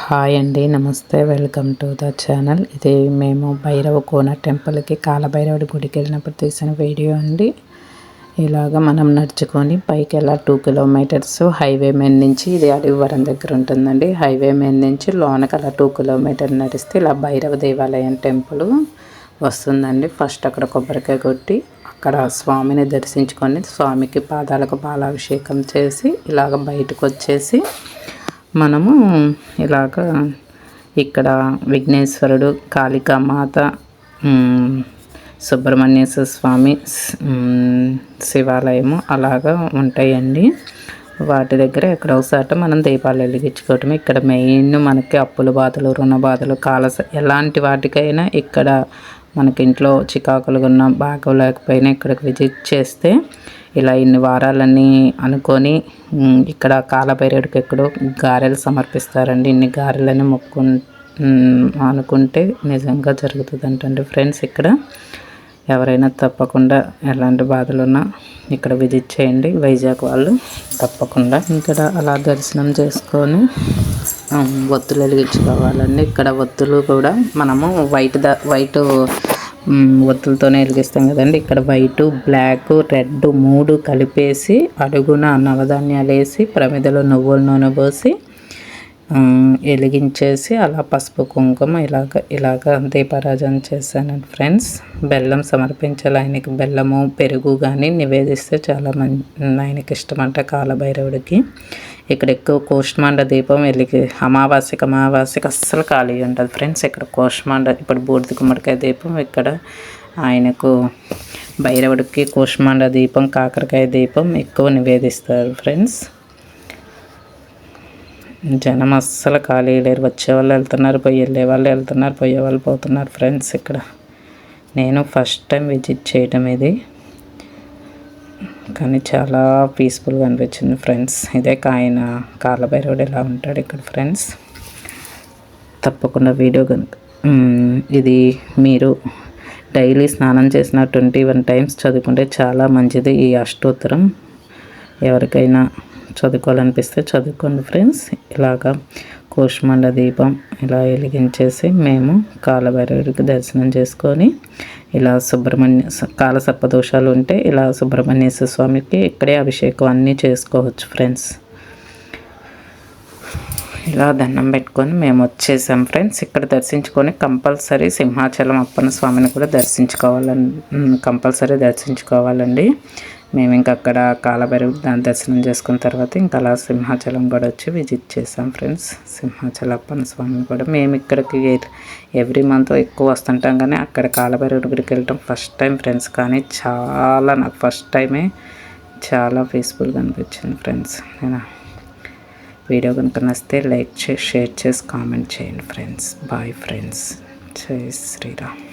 Hi అండి, నమస్తే, welcome to the channel. ఇది మేము భైరవ కోన టెంపుల్కి కాలభైరవుడి గుడికి వెళ్ళినప్పుడు తీసిన వీడియో అండి. ఇలాగ మనం నడుచుకొని పైకి వెళ్ళా 2 కిలోమీటర్స్ హైవే మీద నుంచి, ఇది అడవివరం దగ్గర ఉంటుందండి. హైవే మీద నుంచి లోనకి అలా 2 కిలోమీటర్ నడిస్తే ఇలా భైరవ దేవాలయం టెంపుల్ వస్తుందండి. ఫస్ట్ అక్కడ కొబ్బరికాయ కొట్టి అక్కడ స్వామిని దర్శించుకొని స్వామికి పాదాలకు పాలాభిషేకం చేసి ఇలాగ బయటకు వచ్చేసి మనము ఇలాగ ఇక్కడ విఘ్నేశ్వరుడు, కాళికామాత, సుబ్రహ్మణ్యేశ్వర స్వామి శివాలయము అలాగా ఉంటాయండి. వాటి దగ్గర ఎక్కడ ఒకసారి మనం దీపాలు వెలిగించుకోవటం. ఇక్కడ మెయిన్ మనకి అప్పుల బాధలు, రుణ బాధలు, ఎలాంటి వాటికైనా ఇక్కడ మనకి ఇంట్లో చికాకులుగా ఉన్న బాగోలేకపోయినా ఇక్కడికి విజిట్ చేస్తే ఇలా ఇన్ని వారాలని అనుకొని ఇక్కడ కాలభైరవుడికి ఎక్కడో గారెలు సమర్పిస్తారండి. ఇన్ని గారెలని అనుకుంటే నిజంగా జరుగుతుందంటండి ఫ్రెండ్స్. ఇక్కడ ఎవరైనా తప్పకుండా ఎలాంటి బాధలున్నా ఇక్కడ విజిట్ చేయండి, వైజాగ్ వాళ్ళు తప్పకుండా. ఇక్కడ అలా దర్శనం చేసుకొని ఒత్తులు వెలిగించుకోవాలండి. ఇక్కడ ఒత్తులు కూడా మనము వైట్ ఒత్తులతోనే వెలిగిస్తాం కదండి. ఇక్కడ వైటు, బ్లాక్, రెడ్ 3 కలిపేసి అడుగున నవధాన్యాలు వేసి ప్రమిదలో నువ్వుల నూనె పోసి వెలిగించేసి అలా పసుపు కుంకుమ ఇలాగ దీపారాజన చేశానండి ఫ్రెండ్స్. బెల్లం సమర్పించాలి ఆయనకి. బెల్లము, పెరుగు కానీ నివేదిస్తే చాలా ఆయనకి ఇష్టమంట కాలభైరవుడికి. ఇక్కడ ఎక్కువ కోష్మాండ దీపం అమావాస్యకి అస్సలు ఖాళీ ఉంటుంది ఫ్రెండ్స్. ఇక్కడ కోష్మాండ, ఇప్పుడు బూడిద గుమ్మడికాయ దీపం, ఇక్కడ ఆయనకు భైరవుడికి కోష్మాండ దీపం, కాకరకాయ దీపం ఎక్కువ నివేదిస్తారు ఫ్రెండ్స్. జనం అస్సలు ఖాళీ లేరు. వచ్చేవాళ్ళు వెళ్తున్నారు, వెళ్ళే వాళ్ళు వెళ్తున్నారు, పోయే వాళ్ళు పోతున్నారు ఫ్రెండ్స్. ఇక్కడ నేను ఫస్ట్ టైం విజిట్ చేయడం ఇది, కానీ చాలా పీస్ఫుల్గా అనిపించింది ఫ్రెండ్స్. ఇదే ఆయన కాలభైరవుడు ఎలా ఉంటాడు ఇక్కడ ఫ్రెండ్స్. తప్పకుండా వీడియో కనుక ఇది మీరు డైలీ స్నానం చేసిన 21 టైమ్స్ చదువుకుంటే చాలా మంచిది. ఈ అష్టోత్తరం ఎవరికైనా చదువుకోవాలనిపిస్తే చదువుకోండి ఫ్రెండ్స్. ఇలాగా కోష్మండ దీపం ఇలా వెలిగించేసి మేము కాలభైరవుడికి దర్శనం చేసుకొని ఇలా కాలసర్పదోషాలు ఉంటే ఇలా సుబ్రహ్మణ్యేశ్వర స్వామికి ఇక్కడే అభిషేకం అన్నీ చేసుకోవచ్చు ఫ్రెండ్స్. ఇలా దండం పెట్టుకొని మేము వచ్చేసాం ఫ్రెండ్స్. ఇక్కడ దర్శించుకొని కంపల్సరీ సింహాచలం అప్పన్న స్వామిని కూడా కంపల్సరీ దర్శించుకోవాలండి. మేము ఇంకా అక్కడ కాలభైరవుడు దాని దర్శనం చేసుకున్న తర్వాత ఇంకా అలా సింహాచలం కూడా వచ్చి విజిట్ చేసాం ఫ్రెండ్స్. సింహాచలం అప్పన్న స్వామిని కూడా మేము ఇక్కడికి ఎవ్రీ మంత్ ఎక్కువ వస్తుంటాం, కానీ అక్కడ కాలభైరవుడి గుడికి వెళ్ళటం ఫస్ట్ టైం ఫ్రెండ్స్. కానీ నాకు ఫస్ట్ టైమే చాలా పీస్ఫుల్గా అనిపించింది ఫ్రెండ్స్. నేను వీడియో కనుక నచ్చితే లైక్ చేసి, షేర్ చేసి, కామెంట్ చేయండి ఫ్రెండ్స్. Bye friends. జై శ్రీరామ్.